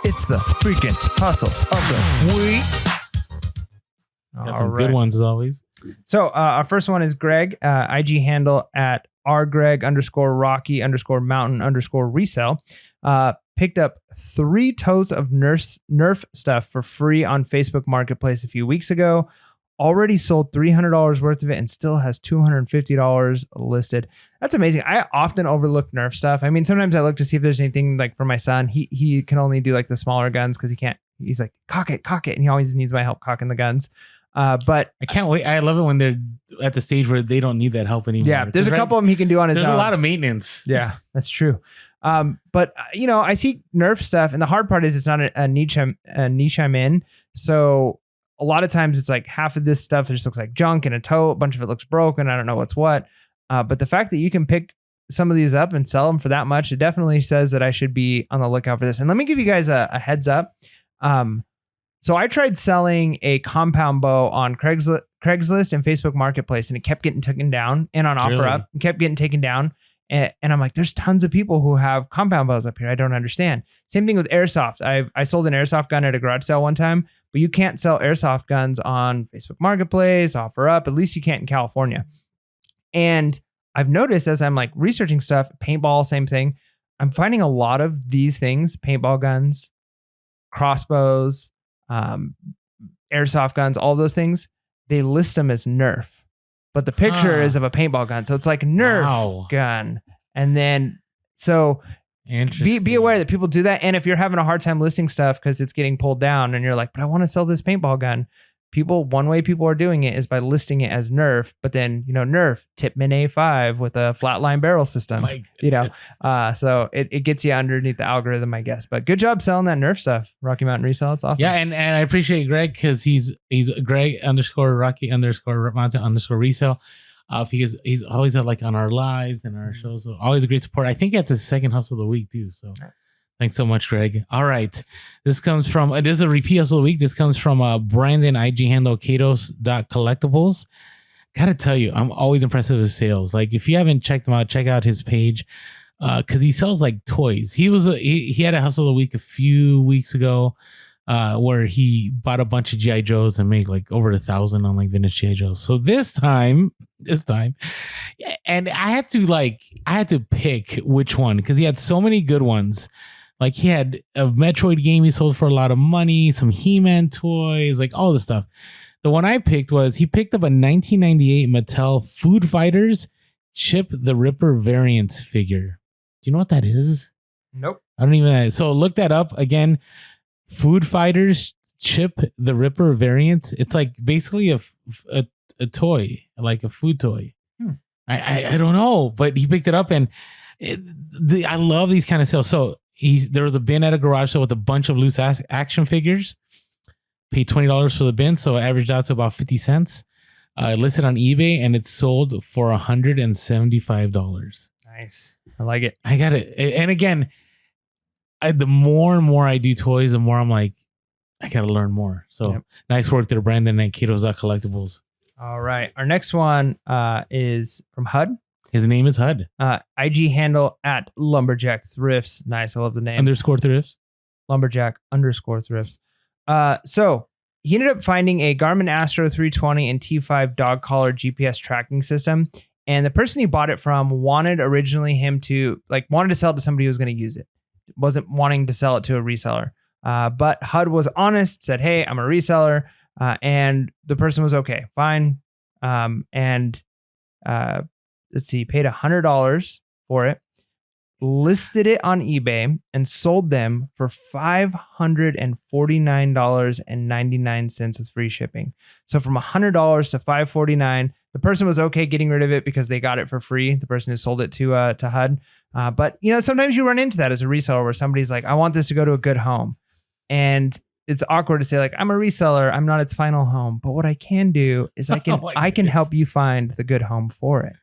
It's the freaking hustle of the week. Got some good ones as always. So our first one is Greg, IG handle at rgreg_rocky_mountain_resell. Picked up 3 totes of Nerf stuff for free on Facebook Marketplace a few weeks ago. Already sold $300 worth of it and still has $250 listed. That's amazing. I often overlook Nerf stuff. I mean, sometimes I look to see if there's anything like for my son. He can only do like the smaller guns because he's like, cock it. And he always needs my help cocking the guns. But I can't wait. I love it when they're at the stage where they don't need that help anymore. Yeah, there's a couple of them he can do on his own. There's a lot of maintenance. Yeah, that's true. But I see Nerf stuff, and the hard part is it's not a niche I'm in. So a lot of times it's like half of this stuff just looks like junk in a tote. A bunch of it looks broken. I don't know what's what. But the fact that you can pick some of these up and sell them for that much, it definitely says that I should be on the lookout for this. And let me give you guys a heads up. So I tried selling a compound bow on Craigslist and Facebook Marketplace, and it kept getting taken down, and on OfferUp, it kept getting taken down. And I'm like, there's tons of people who have compound bows up here. I don't understand. Same thing with airsoft. I sold an airsoft gun at a garage sale one time, but you can't sell airsoft guns on Facebook Marketplace, OfferUp. At least you can't in California. And I've noticed as I'm like researching stuff, paintball, same thing. I'm finding a lot of these things, paintball guns, crossbows, airsoft guns, all those things, they list them as Nerf. But the picture is of a paintball gun. So it's like Nerf gun. And then, so be aware that people do that. And if you're having a hard time listing stuff because it's getting pulled down and you're like, but I want to sell this paintball gun. One way people are doing it is by listing it as Nerf, but then, Nerf Tipman A5 with a flatline barrel system, so it gets you underneath the algorithm, I guess. But good job selling that Nerf stuff, Rocky Mountain Resell. It's awesome. Yeah. And I appreciate Greg because he's Greg_Rocky_Mountain_Resell. Because he's always like on our lives and our shows. So always a great support. I think that's his second hustle of the week too. So thanks so much, Greg. All right. This is a repeat hustle of the week. This comes from Brandon, IG handle Katos.collectibles. Gotta tell you, I'm always impressed with his sales. Like if you haven't checked him out, check out his page. Cause he sells like toys. He had a hustle of the week a few weeks ago. Where he bought a bunch of G.I. Joes and made like over 1,000 on like vintage G.I. Joes. So this time, and I had to pick which one because he had so many good ones. Like he had a Metroid game he sold for a lot of money, some He-Man toys, like all this stuff. The one I picked was he picked up a 1998 Mattel Food Fighters Chip the Ripper variant figure. Do you know what that is? Nope. I don't even. So look that up again. Food Fighters Chip the Ripper variant. It's like basically a toy, like a food toy. I don't know, but he picked it up and I love these kind of sales. So there was a bin at a garage sale with a bunch of loose action figures. Paid $20 for the bin, so it averaged out to about 50 cents. Listed on eBay and it's sold for $175. Nice. I like it. I got it. And again, the more and more I do toys, the more I'm like, I got to learn more. So Nice work there, Brandon at Katos.collectibles. All right. Our next one is from HUD. His name is HUD. IG handle at Lumberjack Thrifts. Nice. I love the name. _thrifts. Lumberjack_thrifts. So he ended up finding a Garmin Astro 320 and T5 dog collar GPS tracking system. And the person he bought it from wanted to sell it to somebody who was going to use it. Wasn't wanting to sell it to a reseller. But HUD was honest, said, hey, I'm a reseller. And the person was okay, fine. Let's see, paid $100 for it. listed it on eBay, and sold them for $549.99 with free shipping. So from $100 to $549, the person was okay getting rid of it because they got it for free. The person who sold it to HUD. But sometimes you run into that as a reseller where somebody's like, I want this to go to a good home. And it's awkward to say like, I'm a reseller, I'm not its final home. But what I can do is I can help you find the good home for it.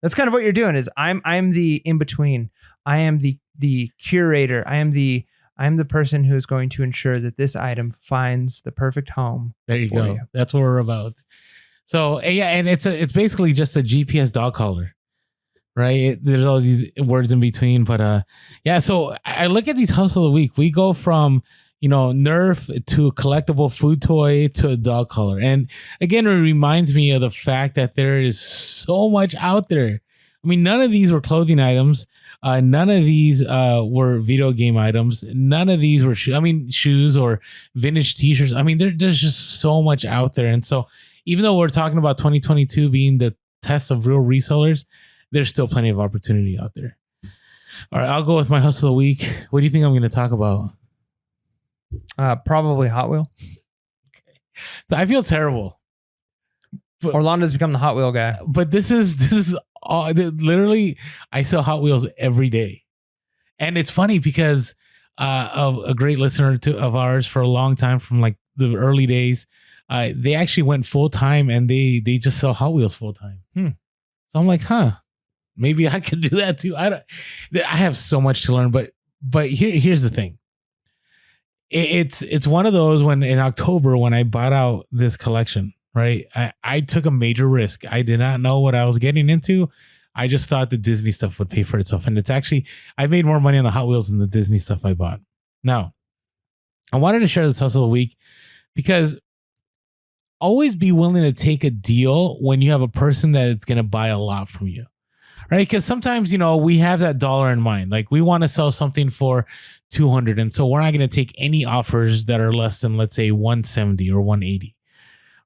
That's kind of what you're doing is I'm the in-between. I am the curator. I am the person who is going to ensure that this item finds the perfect home. There you go. That's what we're about. So yeah, and it's basically just a GPS dog collar, right? There's all these words in between, but yeah. So I look at these hustle of the week. We go from Nerf to a collectible food toy to a dog collar. And again, it reminds me of the fact that there is so much out there. I mean, none of these were clothing items. None of these were video game items. None of these were shoes or vintage t-shirts. I mean, there's just so much out there. And so even though we're talking about 2022 being the test of real resellers, there's still plenty of opportunity out there. All right, I'll go with my hustle of the week. What do you think I'm going to talk about? Probably Hot Wheel. Okay. So I feel terrible. But Orlando's become the Hot Wheel guy. But this is literally I sell Hot Wheels every day, and it's funny because of a great listener of ours for a long time from like the early days. They actually went full time and they just sell Hot Wheels full time. So I'm like, maybe I could do that too. I have so much to learn, but here's the thing. It's one of those when in October when I bought out this collection, right? I took a major risk. I did not know what I was getting into. I just thought the Disney stuff would pay for itself. And it's actually, I made more money on the Hot Wheels than the Disney stuff I bought. Now, I wanted to share this hustle of the week because always be willing to take a deal when you have a person that is going to buy a lot from you. Right. Because sometimes, we have that dollar in mind. Like we want to sell something for 200. And so we're not going to take any offers that are less than, let's say, 170 or 180.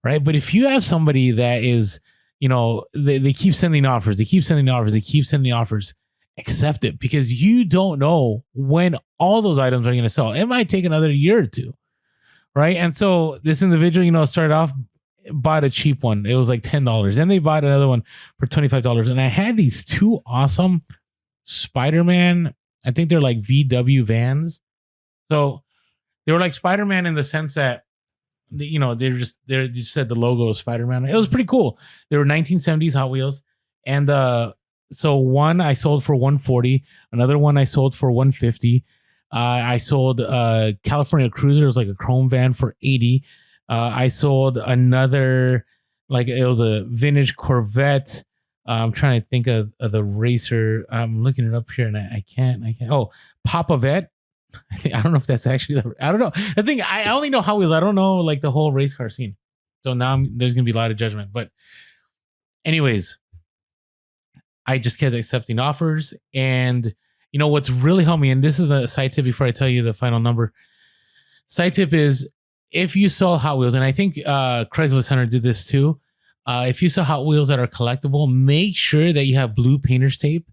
Right. But if you have somebody that is, they keep sending offers, accept it because you don't know when all those items are going to sell. It might take another year or two. Right. And so this individual, started off, bought a cheap one. It was like $10. Then they bought another one for $25. And I had these two awesome Spider-Man. I think they're like VW vans. So they were like Spider-Man in the sense that, they just said the logo of Spider-Man. It was pretty cool. They were 1970s Hot Wheels. And so one I sold for $140. Another one I sold for $150. I sold California Cruiser. It was like a chrome van for $80. I sold another, like it was a vintage Corvette. I'm trying to think of the racer. I'm looking it up here and I can't. Oh, Papa Vet. I don't know if that's actually, I don't know. The thing, I only know Hot Wheels. I don't know like the whole race car scene. So now there's going to be a lot of judgment. But anyways, I just kept accepting offers. And what's really helped me, and this is a side tip before I tell you the final number. Side tip is, if you sell Hot Wheels, and I think Craigslist Hunter did this too. If you sell Hot Wheels that are collectible, make sure that you have blue painter's tape,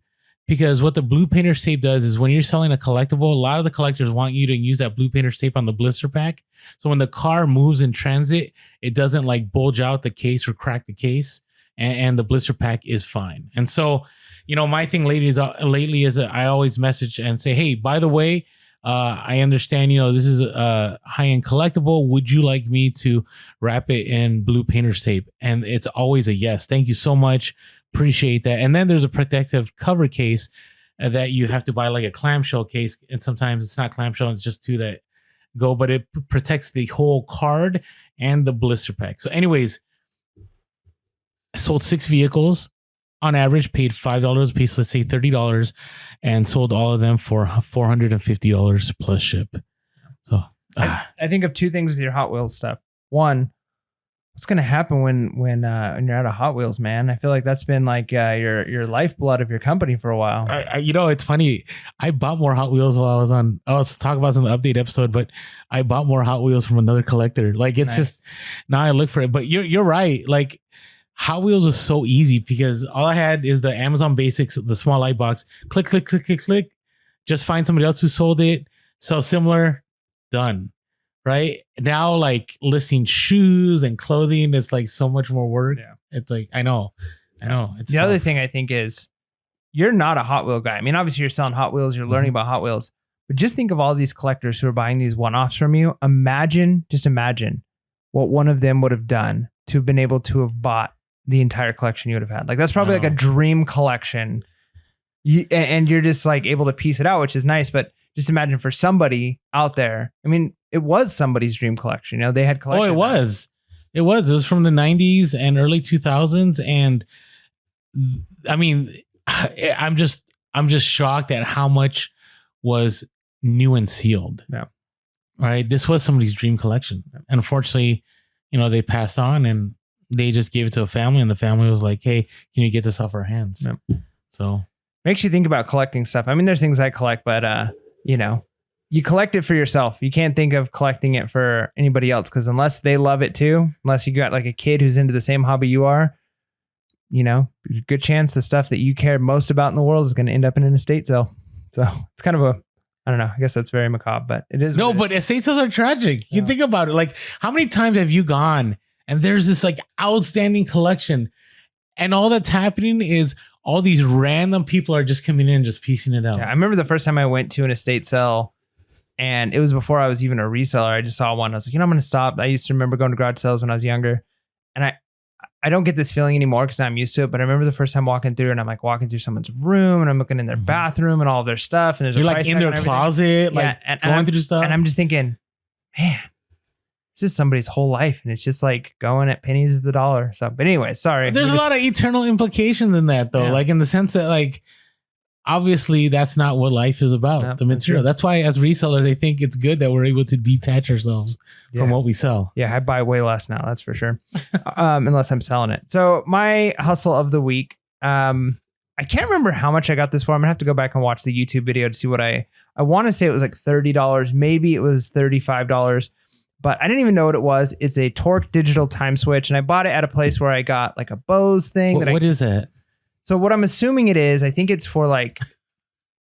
because what the blue painter's tape does is when you're selling a collectible, a lot of the collectors want you to use that blue painter's tape on the blister pack. So when the car moves in transit, it doesn't like bulge out the case or crack the case, and the blister pack is fine. And so, my thing lately is that I always message and say, hey, by the way, I understand, this is a high-end collectible. Would you like me to wrap it in blue painter's tape? And it's always a yes. Thank you so much. Appreciate that. And then there's a protective cover case that you have to buy, like a clamshell case. And sometimes it's not clamshell, it's just two that go, but it protects the whole card and the blister pack. So anyways, I sold 6 vehicles. On average, paid $5 a piece, let's say $30, and sold all of them for $450 plus ship. So I think of two things with your Hot Wheels stuff. One, what's going to happen when you're out of Hot Wheels, man? I feel like that's been like your lifeblood of your company for a while. It's funny. I bought more Hot Wheels while I was talking about this in the update episode, but I bought more Hot Wheels from another collector. Like it's nice. Just now I look for it, but you're right. Like Hot Wheels was so easy because all I had is the Amazon Basics, the small light box. Click, click, click, click, click. Just find somebody else who sold it. Sell similar. Done. Right now, like listing shoes and clothing is like so much more work. Yeah. It's like I know. It's the tough. other thing I think is you're not a Hot Wheel guy. I mean, obviously you're selling Hot Wheels, you're learning about Hot Wheels, but just think of all these collectors who are buying these one-offs from you. Imagine what one of them would have done to have been able to have bought the entire collection you would have had. Like that's probably like a dream collection. And you're just like able to piece it out, which is nice. But just imagine for somebody out there. I mean, it was somebody's dream collection. You know, they had collected. Oh, it was. It was from the 90s and early 2000s. And I mean, I'm just shocked at how much was new and sealed. Yeah. Right. This was somebody's dream collection. And unfortunately, you know, they passed on and they just gave it to a family and the family was like, hey, can you get this off our hands? Yep. So makes you think about collecting stuff. I mean, there's things I collect, but you know, you collect it for yourself. You can't think of collecting it for anybody else because unless they love it too, unless you got like a kid who's into the same hobby you are, you know, good chance the stuff that you care most about in the world is going to end up in an estate sale. So it's kind of I don't know. I guess that's very macabre, but it is. No, but estate sales are tragic. You think about it. Like, how many times have you gone and there's this like outstanding collection and all that's happening is all these random people are just coming in, just piecing it out. Yeah, I remember the first time I went to an estate sale and it was before I was even a reseller. I just saw one. I was like, you know, I'm going to stop. I used to remember going to garage sales when I was younger. And I don't get this feeling anymore because now I'm used to it. But I remember the first time walking through and I'm like walking through someone's room and I'm looking in their bathroom and all of their stuff. And there's You're like in their closet, like going through stuff. And I'm just thinking, man, this is somebody's whole life. And it's just like going at pennies of the dollar. So, but anyway, sorry. There's a lot of eternal implications in that though. Yeah. Like in the sense that like, obviously that's not what life is about. No, the material. That's why as resellers, I think it's good that we're able to detach ourselves from what we sell. Yeah. I buy way less now. That's for sure. Unless I'm selling it. So my hustle of the week, I can't remember how much I got this for. I'm gonna have to go back and watch the YouTube video to see what I want to say it was like $30. Maybe it was $35, but I didn't even know what it was. It's a Torque digital time switch. And I bought it at a place where I got like a Bose thing. What is that? So what I'm assuming it is, I think it's for like,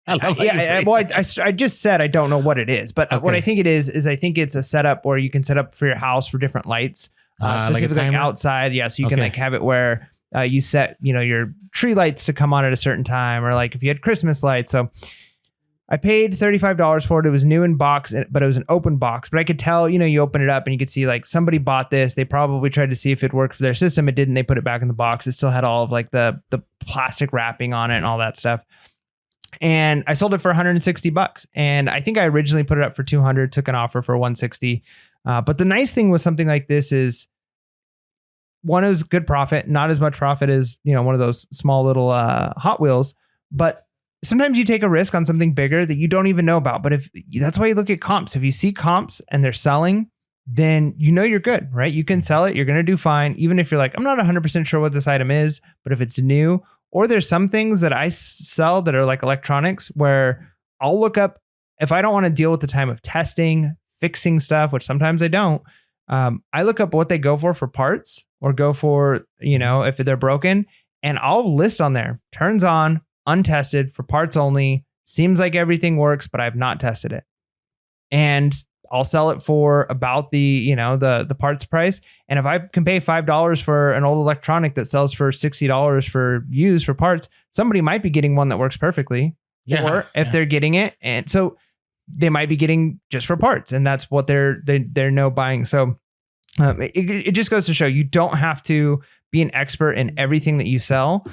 I just said I don't know what it is, but what I think it is I think it's a setup where you can set up for your house for different lights, specifically like outside. Yeah, so you can like have it where you set, you know, your tree lights to come on at a certain time, or like if you had Christmas lights. So I paid $35 for it. It was new in box, but it was an open box. But I could tell, you know, you open it up and you could see like somebody bought this. They probably tried to see if it worked for their system. It didn't. They put it back in the box. It still had all of like the plastic wrapping on it and all that stuff. And I sold it for $160. And I think I originally put it up for $200, took an offer for $160. But the nice thing with something like this is, one, it was good profit, not as much profit as, you know, one of those small little Hot Wheels, but sometimes you take a risk on something bigger that you don't even know about. But that's why you look at comps. If you see comps and they're selling, then you know you're good, right? You can sell it. You're going to do fine. Even if you're like, I'm not 100% sure what this item is, but if it's new, or there's some things that I sell that are like electronics where I'll look up, if I don't want to deal with the time of testing, fixing stuff, which sometimes I don't, I look up what they go for parts, or go for, you know, if they're broken, and I'll list on there, turns on, untested, for parts only, seems like everything works, but I've not tested it. And I'll sell it for about the, you know, the parts price. And if I can pay $5 for an old electronic that sells for $60 for used for parts, somebody might be getting one that works perfectly. Yeah, or if they're getting it, and so they might be getting just for parts, and that's what they're no buying. So it just goes to show you don't have to be an expert in everything that you sell.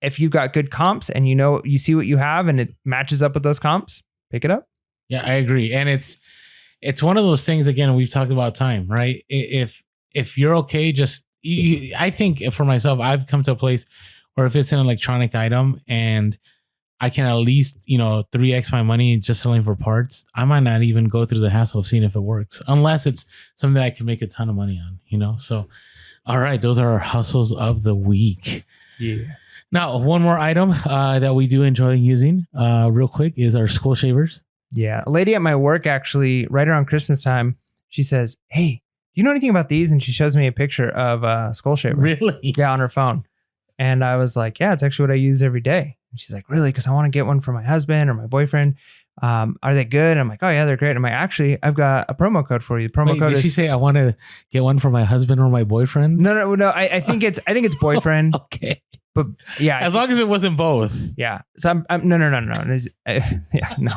If you've got good comps and you know, you see what you have and it matches up with those comps, pick it up. Yeah, I agree. And it's one of those things, again, we've talked about time, right? If you're okay, I think for myself, I've come to a place where if it's an electronic item and I can at least, you know, 3x my money just selling for parts, I might not even go through the hassle of seeing if it works, unless it's something that I can make a ton of money on, you know? So, all right, those are our hustles of the week. Yeah. Now, one more item that we do enjoy using real quick is our skull shavers. Yeah. A lady at my work, actually, right around Christmas time, she says, hey, you know anything about these? And she shows me a picture of a skull shaver. Really? Yeah, on her phone. And I was like, yeah, it's actually what I use every day. And she's like, really? Because I want to get one for my husband or my boyfriend. Are they good? And I'm like, oh yeah, they're great. I'm like, actually, I've got a promo code for you. The promo code did she say I want to get one for my husband or my boyfriend? No. I think it's boyfriend. Okay. But yeah, as long as it wasn't both. Yeah. So I'm no. Yeah, no.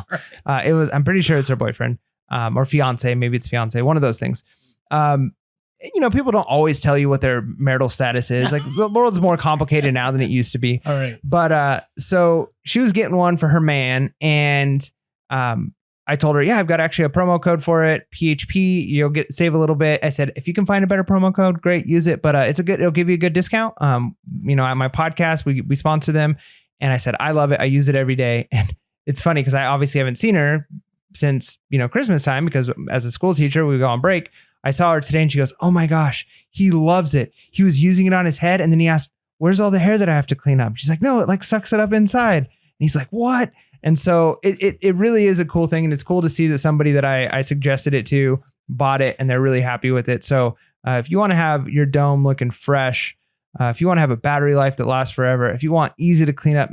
It was. I'm pretty sure it's her boyfriend, or fiance. Maybe it's fiance. One of those things. People don't always tell you what their marital status is. Like the world's more complicated now than it used to be. All right. But so she was getting one for her man, and I told her, yeah, I've got actually a promo code for it. PHP, you'll save a little bit. I said, if you can find a better promo code, great, use it. But it'll give you a good discount. At my podcast, we sponsor them. And I said, I love it. I use it every day. And it's funny because I obviously haven't seen her since, Christmas time, because as a school teacher, we go on break. I saw her today and she goes, oh my gosh, he loves it. He was using it on his head. And then he asked, where's all the hair that I have to clean up? She's like, no, it like sucks it up inside. And he's like, what? And so it really is a cool thing. And it's cool to see that somebody that I suggested it to bought it and they're really happy with it. So if you want to have your dome looking fresh, if you want to have a battery life that lasts forever, if you want easy to clean up,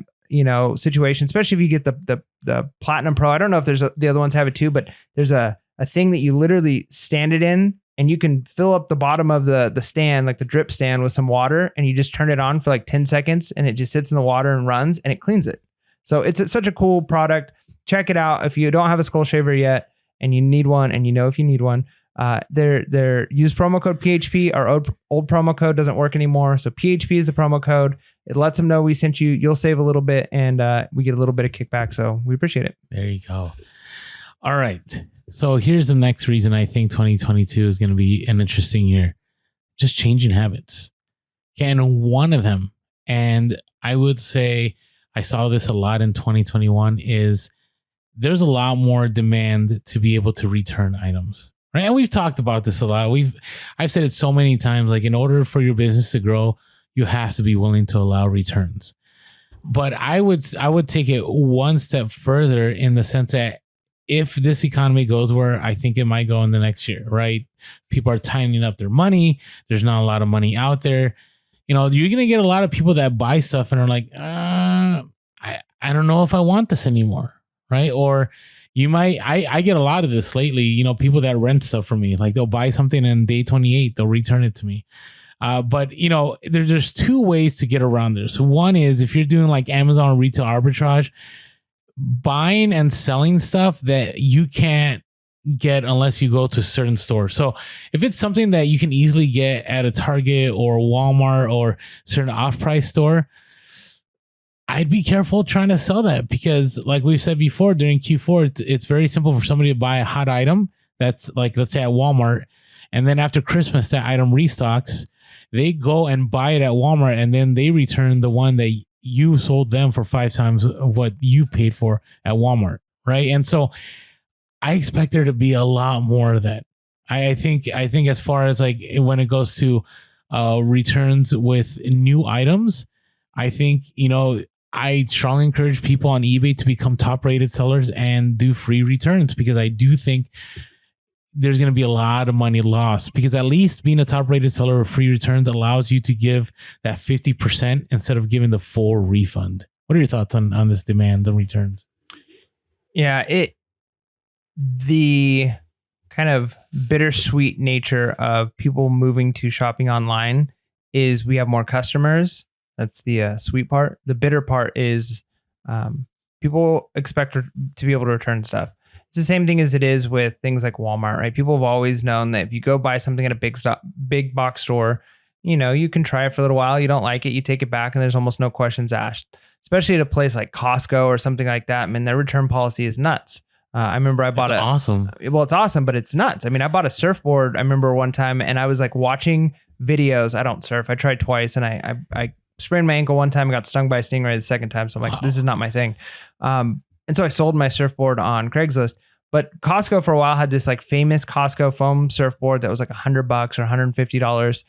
situation, especially if you get the Platinum Pro. I don't know if the other ones have it too, but there's a thing that you literally stand it in and you can fill up the bottom of the stand, like the drip stand, with some water, and you just turn it on for like 10 seconds and it just sits in the water and runs and it cleans it. So it's such a cool product. Check it out. If you don't have a skull shaver yet and you need one, and if you need one, use promo code PHP. Our old promo code doesn't work anymore. So PHP is the promo code. It lets them know we sent you. You'll save a little bit and we get a little bit of kickback. So we appreciate it. There you go. All right. So here's the next reason I think 2022 is going to be an interesting year. Just changing habits. And one of them, and I would say I saw this a lot in 2021, is there's a lot more demand to be able to return items. Right. And we've talked about this a lot. I've said it so many times, like in order for your business to grow, you have to be willing to allow returns. But I would take it one step further in the sense that if this economy goes where I think it might go in the next year, right? People are tightening up their money. There's not a lot of money out there. You're going to get a lot of people that buy stuff and are like, I don't know if I want this anymore. Right. Or you might, I get a lot of this lately, people that rent stuff from me, like they'll buy something and day 28, they'll return it to me. But there's two ways to get around this. So one is if you're doing like Amazon retail arbitrage, buying and selling stuff that you can't get unless you go to certain stores. So if it's something that you can easily get at a Target or Walmart or certain off-price store, I'd be careful trying to sell that, because like we've said before, during Q4, it's very simple for somebody to buy a hot item that's like, let's say at Walmart. And then after Christmas, that item restocks. They go and buy it at Walmart and then they return the one that you sold them for 5 times of what you paid for at Walmart. Right. And so I expect there to be a lot more of that. I think as far as like when it goes to returns with new items, I think, I strongly encourage people on eBay to become top rated sellers and do free returns, because I do think there's going to be a lot of money lost, because at least being a top rated seller with free returns allows you to give that 50% instead of giving the full refund. What are your thoughts on this demand and returns? Yeah, the kind of bittersweet nature of people moving to shopping online is we have more customers. That's the sweet part. The bitter part is people expect to be able to return stuff. It's the same thing as it is with things like Walmart, right? People have always known that if you go buy something at a big box store, you can try it for a little while. You don't like it, you take it back, and there's almost no questions asked. Especially at a place like Costco or something like that. I mean, their return policy is nuts. I remember I bought awesome. Well, it's awesome, but it's nuts. I mean, I bought a surfboard. I remember one time, and I was like watching videos. I don't surf. I tried twice, and I sprained my ankle one time. I got stung by a stingray the second time. So I'm like, this is not my thing. And so I sold my surfboard on Craigslist. But Costco for a while had this like famous Costco foam surfboard that was like $100 or $150.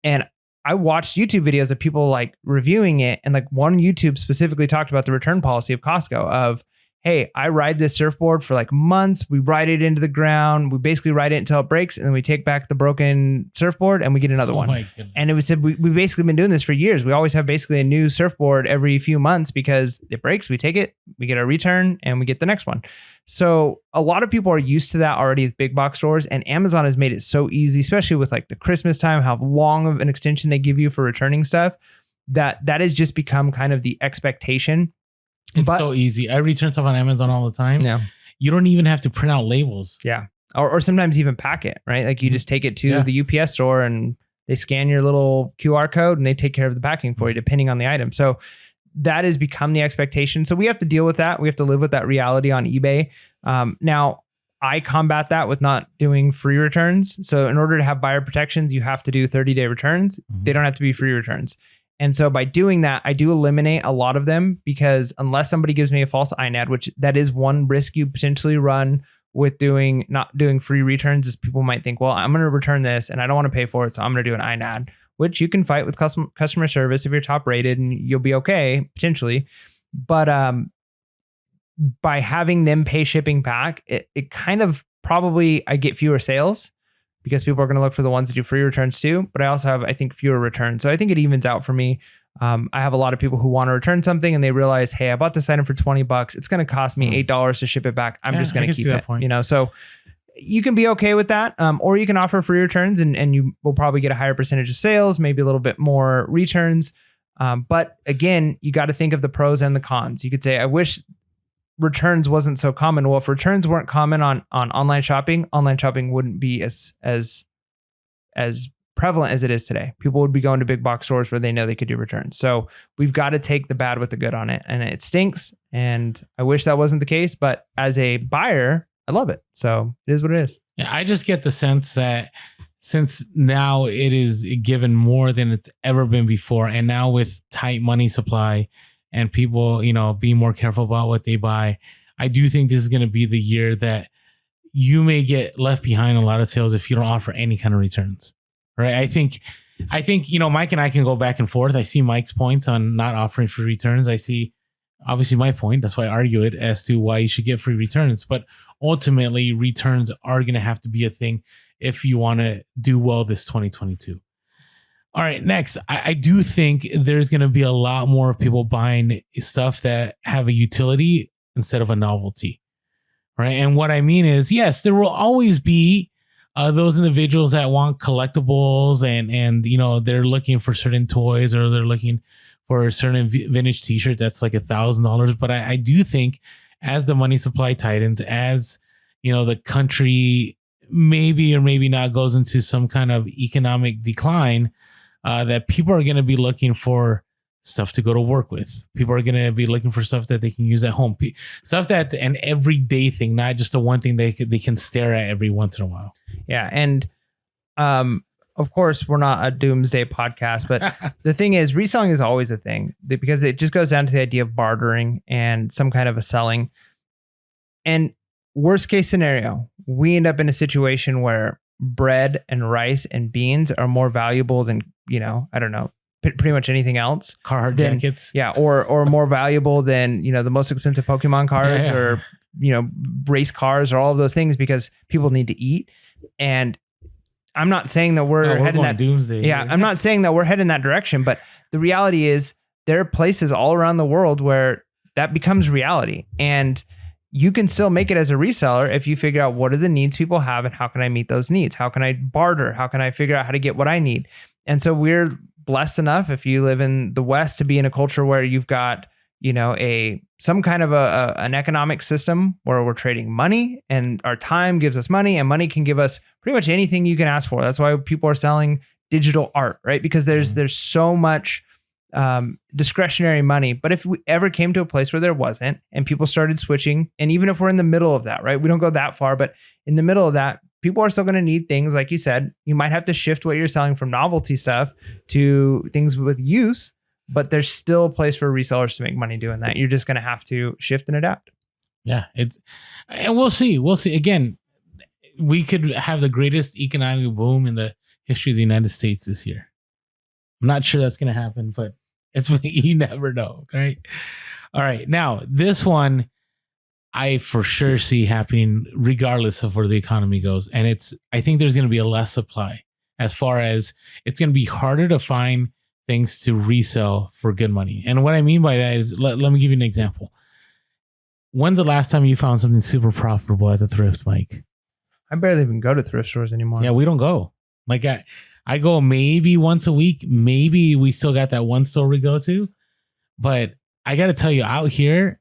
And I watched YouTube videos of people like reviewing it. And like one YouTube specifically talked about the return policy of Costco of, hey, I ride this surfboard for like months. We ride it into the ground. We basically ride it until it breaks, and then we take back the broken surfboard and we get another one. And it was said we basically been doing this for years. We always have basically a new surfboard every few months because it breaks. We take it, we get our return, and we get the next one. So a lot of people are used to that already with big box stores, and Amazon has made it so easy, especially with like the Christmas time, how long of an extension they give you for returning stuff, that has just become kind of the expectation. It's so easy. I return stuff on Amazon all the time. Yeah. You don't even have to print out labels. Yeah. Or sometimes even pack it, right? Like you just take it to the UPS store and they scan your little QR code and they take care of the packing for you, depending on the item. So that has become the expectation. So we have to deal with that. We have to live with that reality on eBay. Now, I combat that with not doing free returns. So in order to have buyer protections, you have to do 30-day returns. They don't have to be free returns. And so by doing that, I do eliminate a lot of them, because unless somebody gives me a false INAD, which that is one risk you potentially run with not doing free returns, is people might think, well, I'm going to return this and I don't want to pay for it, so I'm going to do an INAD, which you can fight with customer service if you're top rated and you'll be okay potentially. But by having them pay shipping back, it kind of probably, I get fewer sales, because people are going to look for the ones that do free returns too. But I also have, I think, fewer returns. So I think it evens out for me. I have a lot of people who want to return something and they realize, hey, I bought this item for $20. It's going to cost me $8 to ship it back. I'm just going to keep it. You know, so you can be okay with that. Or you can offer free returns and you will probably get a higher percentage of sales, maybe a little bit more returns. But again, you got to think of the pros and the cons. You could say, I wish returns wasn't so common. Well, if returns weren't common on online shopping wouldn't be as prevalent as it is today. People would be going to big box stores where they know they could do returns. So we've got to take the bad with the good on it. And it stinks. And I wish that wasn't the case, but as a buyer, I love it. So it is what it is. Yeah, I just get the sense that since now it is given more than it's ever been before, and now with tight money supply and people, you know, being more careful about what they buy, I do think this is going to be the year that you may get left behind a lot of sales if you don't offer any kind of returns, right? I think, you know, Mike and I can go back and forth. I see Mike's points on not offering free returns. I see obviously my point. That's why I argue it as to why you should get free returns. But ultimately, returns are going to have to be a thing if you want to do well this 2022. All right, next, I do think there's going to be a lot more of people buying stuff that have a utility instead of a novelty, right? And what I mean is, yes, there will always be those individuals that want collectibles and you know, they're looking for certain toys or they're looking for a certain vintage t-shirt that's like $1,000. But I do think as the money supply tightens, as you know, the country maybe or maybe not goes into some kind of economic decline, that people are going to be looking for stuff to go to work with. People are going to be looking for stuff that they can use at home. Stuff that's an everyday thing, not just the one thing they can stare at every once in a while. Yeah. And of course, we're not a doomsday podcast, but the thing is, reselling is always a thing because it just goes down to the idea of bartering and some kind of a selling. And worst case scenario, we end up in a situation where bread and rice and beans are more valuable than, you know, I don't know, pretty much anything else. Carhartt jackets. Yeah. Or more valuable than, you know, the most expensive Pokemon cards or, you know, race cars or all of those things, because people need to eat. And I'm not saying that we're heading that doomsday. Yeah. I'm not saying that we're heading that direction, but the reality is there are places all around the world where that becomes reality. And you can still make it as a reseller if you figure out what are the needs people have and how can I meet those needs? How can I barter? How can I figure out how to get what I need? And so we're blessed enough, if you live in the West, to be in a culture where you've got, you know, some kind of an economic system where we're trading money, and our time gives us money, and money can give us pretty much anything you can ask for. That's why people are selling digital art, right? Because there's so much discretionary money. But if we ever came to a place where there wasn't, and people started switching, and even if we're in the middle of that, right? We don't go that far, but in the middle of that, people are still going to need things. Like you said, you might have to shift what you're selling from novelty stuff to things with use, but there's still a place for resellers to make money doing that. You're just going to have to shift and adapt. Yeah. And we'll see. We'll see. Again, we could have the greatest economic boom in the history of the United States this year. I'm not sure that's going to happen, but you never know. Right. All right. Now, this one, I for sure see happening regardless of where the economy goes. And I think there's going to be a less supply, as far as it's going to be harder to find things to resell for good money. And what I mean by that is, let me give you an example. When's the last time you found something super profitable at the thrift, Mike? I barely even go to thrift stores anymore. Yeah, we don't go. Like I go maybe once a week. Maybe we still got that one store we go to. But I got to tell you, out here,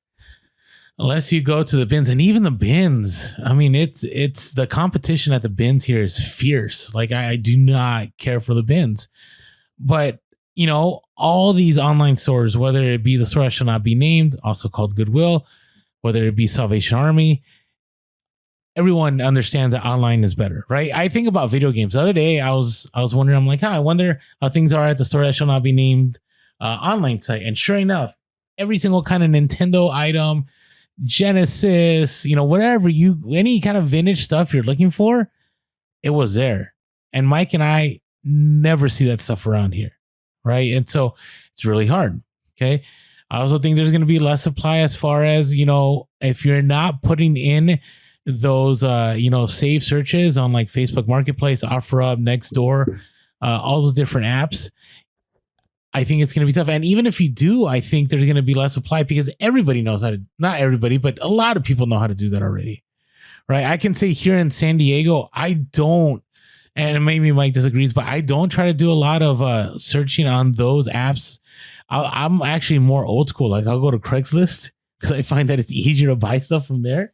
unless you go to the bins, and even the bins, I mean, it's the competition at the bins here is fierce. Like I do not care for the bins. But, you know, all these online stores, whether it be the store that shall not be named, also called Goodwill, whether it be Salvation Army, everyone understands that online is better, right? I think about video games. The other day, I was wondering, I'm like, I wonder how things are at the store that shall not be named online site. And sure enough, every single kind of Nintendo item, Genesis, you know, whatever any kind of vintage stuff you're looking for, it was there. And Mike and I never see that stuff around here, right? And so it's really hard. Okay. I also think there's going to be less supply, as far as, you know, if you're not putting in those, you know, save searches on like Facebook Marketplace, OfferUp, Nextdoor, all those different apps. I think it's going to be tough. And even if you do, I think there's going to be less supply, because everybody knows how to, not everybody, but a lot of people know how to do that already, right? I can say here in San Diego, I don't, and maybe Mike disagrees, but I don't try to do a lot of searching on those apps. I'm actually more old school. Like I'll go to Craigslist because I find that it's easier to buy stuff from there.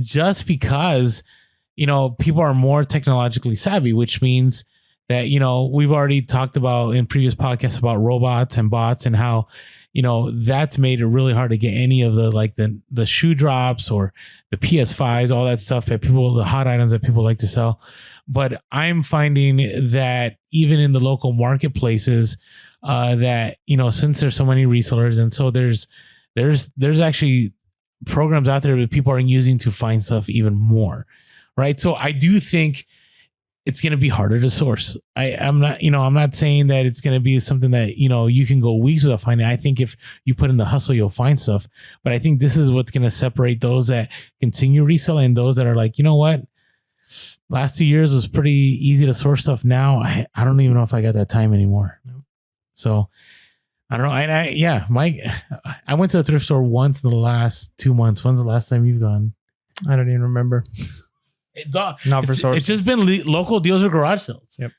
Just because, you know, people are more technologically savvy, which means that, you know, we've already talked about in previous podcasts about robots and bots, and how, you know, that's made it really hard to get any of the, like the shoe drops or the PS5s, all that stuff that the hot items that people like to sell. But I'm finding that even in the local marketplaces, that, you know, since there's so many resellers, and so there's actually programs out there that people are using to find stuff even more, right? So I do think it's going to be harder to source. I'm not saying that it's going to be something that, you know, you can go weeks without finding. I think if you put in the hustle, you'll find stuff. But I think this is what's going to separate those that continue reselling and those that are like, you know what, last 2 years was pretty easy to source stuff. Now I don't even know if I got that time anymore. So I don't know. And Mike, I went to a thrift store once in the last 2 months. When's the last time you've gone? I don't even remember. Not for source. It's just been local deals or garage sales. Yep.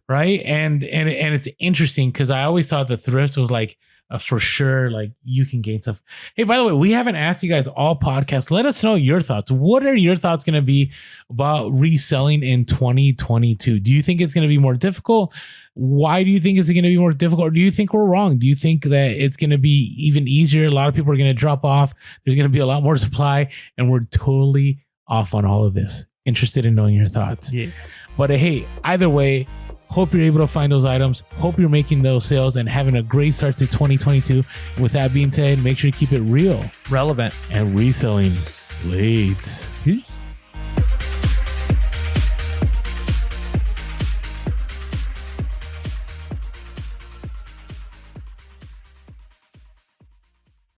Right. And it's interesting because I always thought the thrift was like for sure, like you can gain stuff. Hey, by the way, we haven't asked you guys all podcasts. Let us know your thoughts. What are your thoughts going to be about reselling in 2022? Do you think it's going to be more difficult? Why do you think it's going to be more difficult? Or do you think we're wrong? Do you think that it's going to be even easier? A lot of people are going to drop off. There's going to be a lot more supply, and we're totally off on all of this. Interested in knowing your thoughts. Yeah. But hey, either way, hope you're able to find those items. Hope you're making those sales and having a great start to 2022. And with that being said, make sure you keep it real, relevant, and reselling late. Peace.